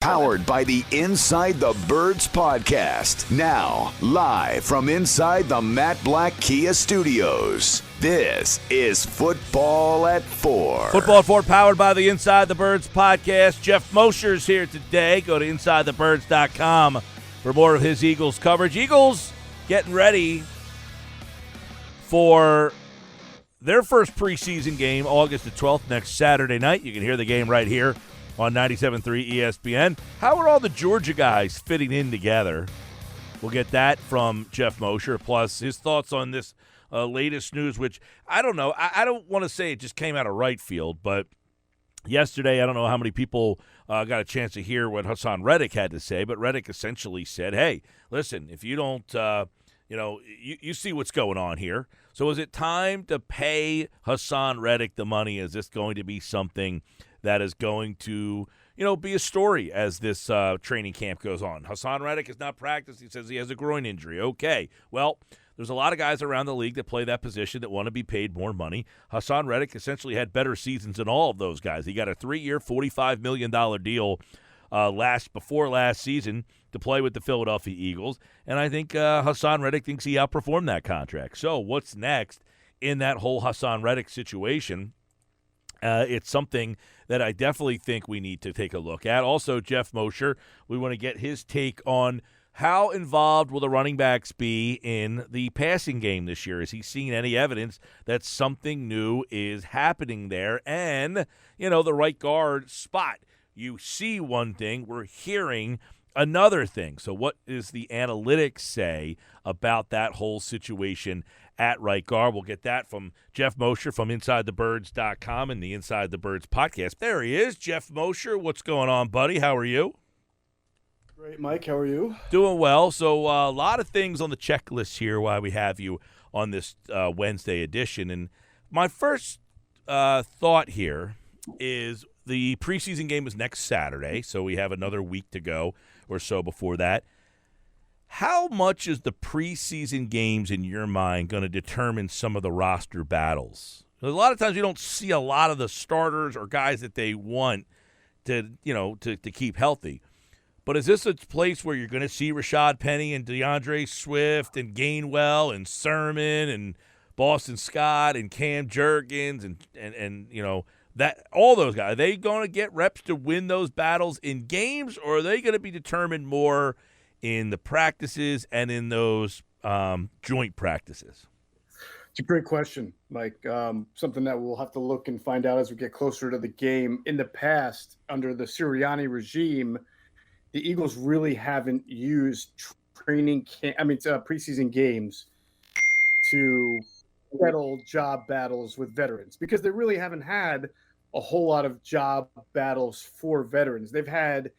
Powered by the Inside the Birds podcast. Now, live from inside the Matt Black Kia Studios. This is Football at 4. Football at 4, powered by the Inside the Birds podcast. Geoff Mosher's here today. Go to InsideTheBirds.com for more of his Eagles coverage. Eagles getting ready for their first preseason game, August the 12th, next Saturday night. You can hear the game right here on 97.3 ESPN. How are all the Georgia guys fitting in together? We'll get that from Geoff Mosher, plus his thoughts on this latest news, which I don't know. I don't want to say it just came out of right field, but yesterday, I don't know how many people got a chance to hear what Hassan Reddick had to say, but Reddick essentially said, hey, listen, if you don't, you see what's going on here. So is it time to pay Hassan Reddick the money? Is this going to be something that is going to, be a story as this training camp goes on? Hassan Reddick has not practiced. He says he has a groin injury. Okay. Well, there's a lot of guys around the league that play that position that want to be paid more money. Hassan Reddick essentially had better seasons than all of those guys. He got a 3-year, $45 million deal before last season to play with the Philadelphia Eagles. And I think Hassan Reddick thinks he outperformed that contract. So what's next in that whole Hassan Reddick situation? It's something that I definitely think we need to take a look at. Also, Geoff Mosher, we want to get his take on how involved will the running backs be in the passing game this year? Is he seeing any evidence that something new is happening there? And, the right guard spot. You see one thing, we're hearing another thing. So what does the analytics say about that whole situation at right guard? We'll get that from Geoff Mosher from InsideTheBirds.com and the Inside the Birds podcast. There he is, Geoff Mosher. What's going on, buddy? How are you? Great, Mike. How are you? Doing well. So a lot of things on the checklist here while we have you on this Wednesday edition. And my first thought here is the preseason game is next Saturday, so we have another week to go or so before that. How much is the preseason games, in your mind, going to determine some of the roster battles? A lot of times you don't see a lot of the starters or guys that they want to keep healthy. But is this a place where you're going to see Rashad Penny and DeAndre Swift and Gainwell and Sermon and Boston Scott and Cam Jurgens and that all those guys? Are they going to get reps to win those battles in games, or are they going to be determined more in the practices and in those joint practices? It's a great question, Mike. Something that we'll have to look and find out as we get closer to the game. In the past, under the Sirianni regime, the Eagles really haven't used preseason games to settle job battles with veterans, because they really haven't had a whole lot of job battles for veterans. They've had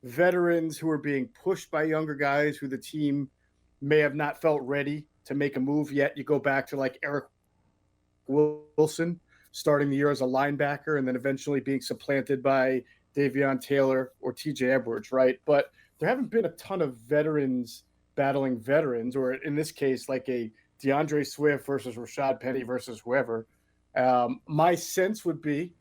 veterans who are being pushed by younger guys who the team may have not felt ready to make a move yet. You go back to like Eric Wilson starting the year as a linebacker and then eventually being supplanted by Davion Taylor or TJ Edwards, right? But there haven't been a ton of veterans battling veterans, or in this case, like a DeAndre Swift versus Rashad Penny versus whoever. My sense would be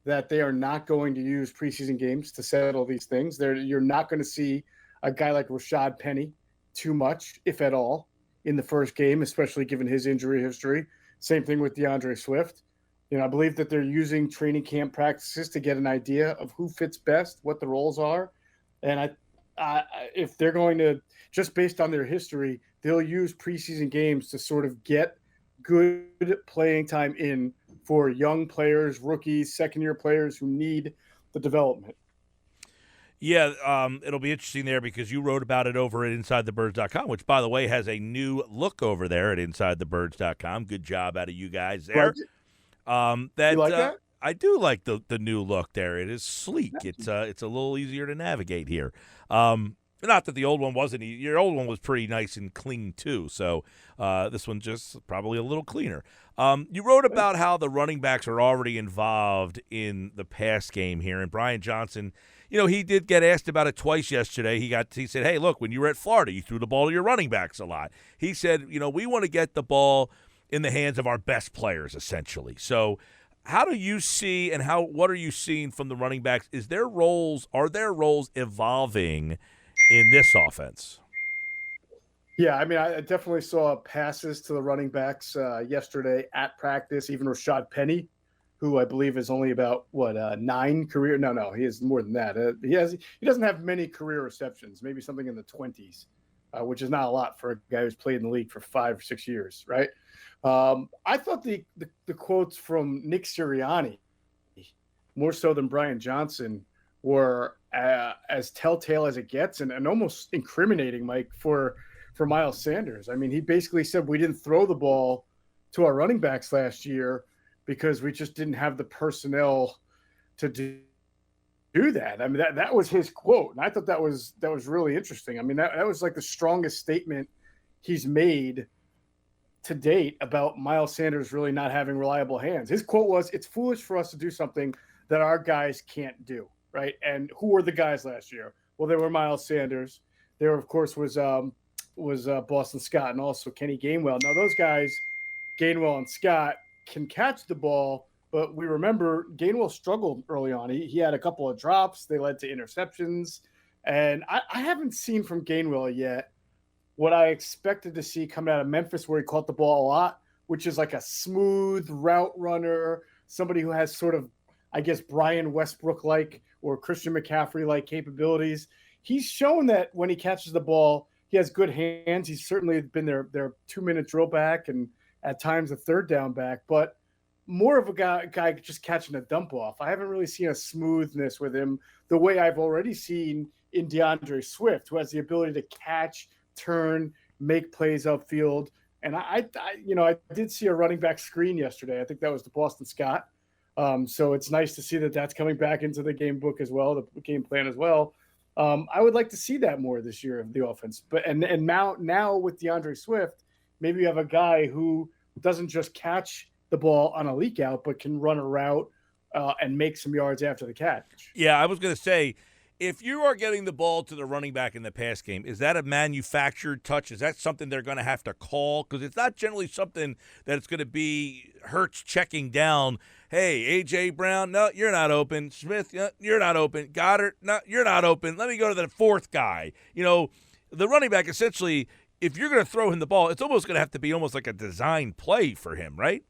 that they are not going to use preseason games to settle these things. You're not going to see a guy like Rashad Penny too much, if at all, in the first game, especially given his injury history. Same thing with DeAndre Swift. I believe that they're using training camp practices to get an idea of who fits best, what the roles are. And if they're going to, just based on their history, they'll use preseason games to sort of get good playing time in for young players, rookies, second-year players who need the development. Yeah, it'll be interesting there because you wrote about it over at InsideTheBirds.com, which, by the way, has a new look over there at InsideTheBirds.com. Good job out of you guys there. You like that? I do like the new look there. It is sleek. It's a little easier to navigate here. Not that the old one wasn't. Your old one was pretty nice and clean too. So this one just probably a little cleaner. You wrote about how the running backs are already involved in the pass game here, and Brian Johnson. He did get asked about it twice yesterday. He said, hey, look, when you were at Florida, you threw the ball to your running backs a lot. He said, we want to get the ball in the hands of our best players, essentially. So How do you see and what are you seeing from the running backs? Are their roles evolving in this offense? Yeah, I mean, I definitely saw passes to the running backs yesterday at practice. Even Rashad Penny, who I believe is only about 9 career. No, he has more than that. He doesn't have many career receptions. Maybe something in the 20s, which is not a lot for a guy who's played in the league for 5 or 6 years, right? I thought the quotes from Nick Sirianni, more so than Brian Johnson, were as telltale as it gets, and almost incriminating, Mike, for Miles Sanders. I mean, he basically said we didn't throw the ball to our running backs last year because we just didn't have the personnel to do that. I mean, that was his quote, and I thought that was really interesting. I mean, that was like the strongest statement he's made to date about Miles Sanders really not having reliable hands. His quote was, "It's foolish for us to do something that our guys can't do," right? And who were the guys last year? Well, there were Miles Sanders. There, of course, was Boston Scott and also Kenny Gainwell. Now, those guys, Gainwell and Scott, can catch the ball, but we remember Gainwell struggled early on. He had a couple of drops. They led to interceptions. And I haven't seen from Gainwell yet what I expected to see coming out of Memphis, where he caught the ball a lot, which is like a smooth route runner, somebody who has sort of, I guess, Brian Westbrook-like or Christian McCaffrey-like capabilities. He's shown that when he catches the ball, he has good hands. He's certainly been their 2-minute drill back and at times a third down back, but more of a guy just catching a dump off. I haven't really seen a smoothness with him the way I've already seen in DeAndre Swift, who has the ability to catch, turn, make plays upfield. And I did see a running back screen yesterday. I think that was the Boston Scott. So it's nice to see that that's coming back into the game book as well, the game plan as well. I would like to see that more this year of the offense. But and now with DeAndre Swift, maybe you have a guy who doesn't just catch the ball on a leak out, but can run a route and make some yards after the catch. Yeah, I was going to say, if you are getting the ball to the running back in the pass game, is that a manufactured touch? Is that something they're going to have to call? Because it's not generally something that it's going to be Hurts checking down. Hey, A.J. Brown, no, you're not open. Smith, you're not open. Goddard, no, you're not open. Let me go to the fourth guy. You know, the running back, essentially, if you're going to throw him the ball, it's almost going to have to be almost like a design play for him, right?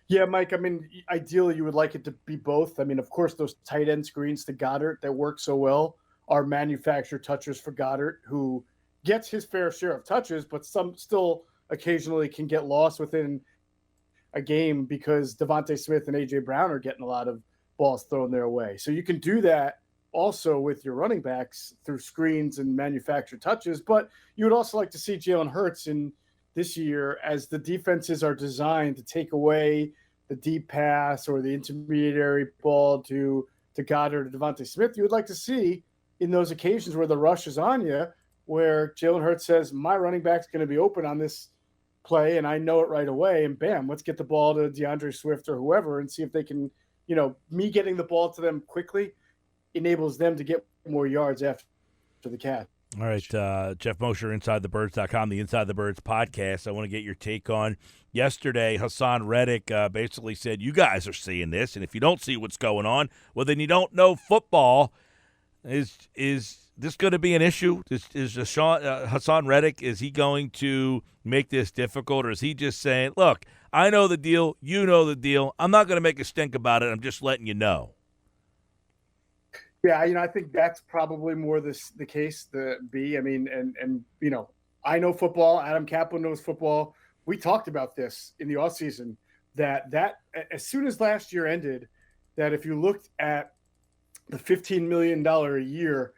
Yeah, Mike, I mean, ideally you would like it to be both. I mean, of course, those tight end screens to Goddard that work so well are manufactured touches for Goddard, who gets his fair share of touches, but some still occasionally can get lost within a game because Devontae Smith and A.J. Brown are getting a lot of balls thrown their way. So you can do that also with your running backs through screens and manufactured touches, but you would also like to see Jalen Hurts in this year, as the defenses are designed to take away the deep pass or the intermediary ball to Goddard or Devontae Smith. You would like to see in those occasions where the rush is on you, where Jalen Hurts says, my running back's going to be open on this play, and I know it right away, and bam, let's get the ball to DeAndre Swift or whoever and see if they can, me getting the ball to them quickly enables them to get more yards after the catch. All right, Geoff Mosher, InsideTheBirds.com, the Inside the Birds podcast. I want to get your take on yesterday. Hassan Reddick basically said, you guys are seeing this, and if you don't see what's going on, well, then you don't know football. Is this going to be an issue? Is Hassan Reddick, is he going to make this difficult, or is he just saying, look, I know the deal, you know the deal, I'm not going to make a stink about it, I'm just letting you know? Yeah, I think that's probably more the case, the B. I mean, and I know football. Adam Kaplan knows football. We talked about this in the offseason, that as soon as last year ended, that if you looked at the $15 million a year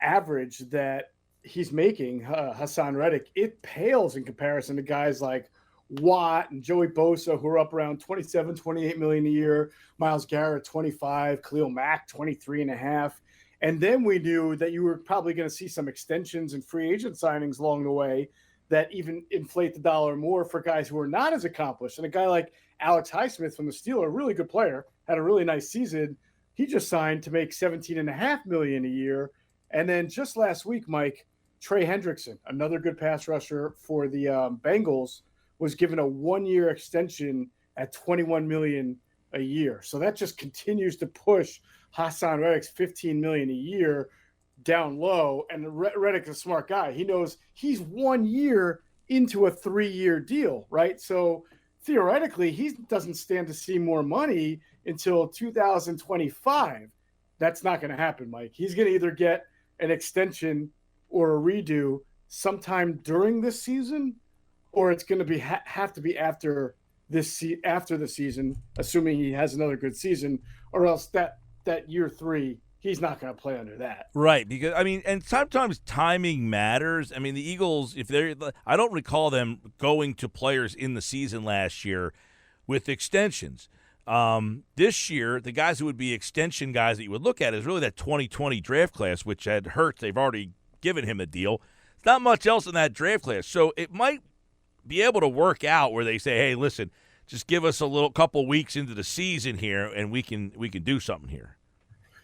average that he's making, Hassan Reddick, it pales in comparison to guys like Watt and Joey Bosa, who are up around 27, 28 million a year, Myles Garrett, 25, Khalil Mack, 23.5. And then we knew that you were probably going to see some extensions and free agent signings along the way that even inflate the dollar more for guys who are not as accomplished. And a guy like Alex Highsmith from the Steelers, a really good player, had a really nice season. He just signed to make $17.5 million a year. And then just last week, Mike, Trey Hendrickson, another good pass rusher for the Bengals, was given a 1-year extension at $21 million a year. So that just continues to push Hassan Reddick's $15 million a year down low. And Reddick's a smart guy. He knows he's 1 year into a 3-year deal, right? So theoretically, he doesn't stand to see more money until 2025. That's not going to happen, Mike. He's going to either get an extension or a redo sometime during this season, or it's going to be have to be after the season, assuming he has another good season, or else that year 3, he's not going to play under that. Right, because and sometimes timing matters. The Eagles, I don't recall them going to players in the season last year with extensions. This year, the guys who would be extension guys that you would look at is really that 2020 draft class, which had Hurts. They've already given him a deal. There's not much else in that draft class, so it might be able to work out where they say, "Hey, listen, just give us a couple weeks into the season here, and we can do something here."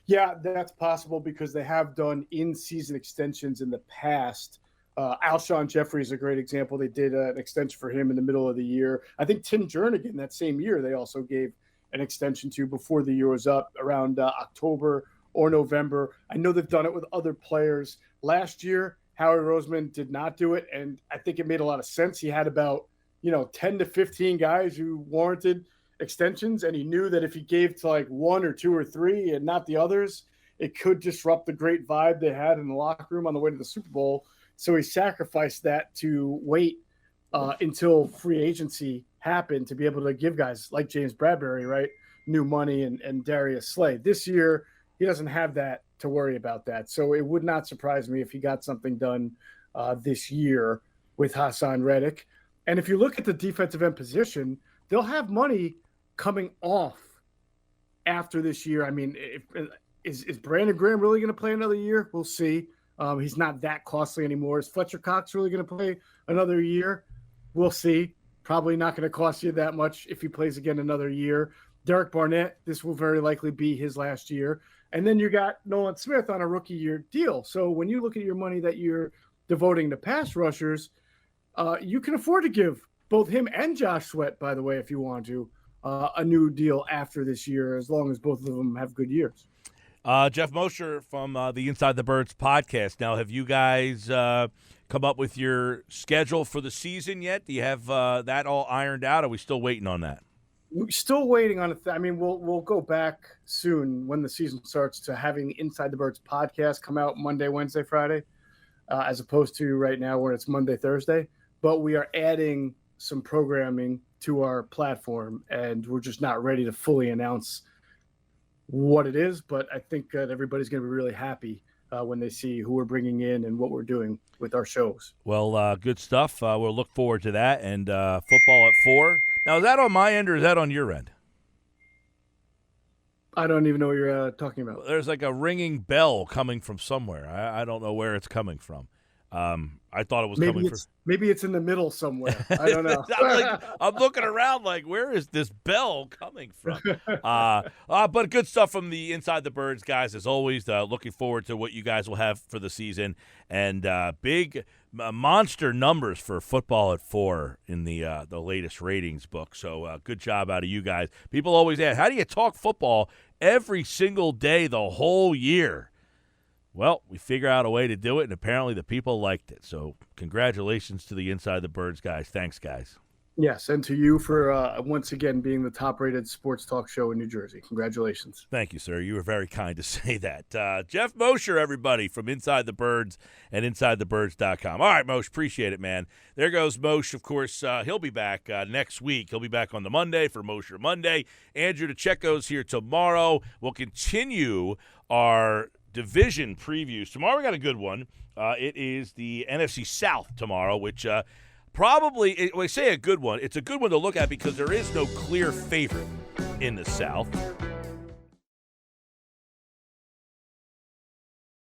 Yeah, that's possible because they have done in-season extensions in the past. Alshon Jeffrey is a great example. They did an extension for him in the middle of the year. I think Tim Jernigan that same year they also gave an extension to before the year was up around October or November. I know they've done it with other players. Last year, Howie Roseman did not do it, and I think it made a lot of sense. He had about 10 to 15 guys who warranted extensions, and he knew that if he gave to like 1 or 2 or 3 and not the others, it could disrupt the great vibe they had in the locker room on the way to the Super Bowl. So he sacrificed that to wait until free agency happened to be able to give guys like James Bradbury, right, new money and Darius Slay. This year, he doesn't have that to worry about that. So it would not surprise me if he got something done this year with Hassan Reddick. And if you look at the defensive end position, they'll have money coming off after this year. Is Brandon Graham really going to play another year? We'll see. He's not that costly anymore. Is Fletcher Cox really going to play another year? We'll see. Probably not going to cost you that much if he plays again another year. Derek Barnett, this will very likely be his last year. And then you got Nolan Smith on a rookie year deal. So when you look at your money that you're devoting to pass rushers, you can afford to give both him and Josh Sweat, by the way, if you want to, a new deal after this year, as long as both of them have good years. Geoff Mosher from the Inside the Birds podcast. Now, have you guys come up with your schedule for the season yet? Do you have that all ironed out? Or are we still waiting on that? We're still waiting on it. We'll go back soon when the season starts to having the Inside the Birds podcast come out Monday, Wednesday, Friday, as opposed to right now where it's Monday, Thursday. But we are adding some programming to our platform, and we're just not ready to fully announce what it is. But I think that everybody's going to be really happy when they see who we're bringing in and what we're doing with our shows. Well, good stuff. We'll look forward to that. And football at 4. Now, is that on my end or is that on your end? I don't even know what you're talking about. There's like a ringing bell coming from somewhere. I don't know where it's coming from. I thought it was coming from. Maybe it's in the middle somewhere. I don't know. I'm looking around like, where is this bell coming from? But good stuff from the Inside the Birds guys, as always. Looking forward to what you guys will have for the season. And big monster numbers for football at 4 in the latest ratings book. So good job out of you guys. People always ask, how do you talk football every single day the whole year? Well, we figure out a way to do it, and apparently the people liked it. So congratulations to the Inside the Birds guys. Thanks, guys. Yes, and to you for once again being the top-rated sports talk show in New Jersey. Congratulations. Thank you, sir. You were very kind to say that. Geoff Mosher, everybody, from Inside the Birds and InsideTheBirds.com. All right, Moshe, appreciate it, man. There goes Moshe. Of course, he'll be back next week. He'll be back on the Monday for Mosher Monday. Andrew DeCecco's here tomorrow. We'll continue our division previews. Tomorrow we got a good one. It is the NFC South tomorrow, which probably, when I say a good one, it's a good one to look at because there is no clear favorite in the South.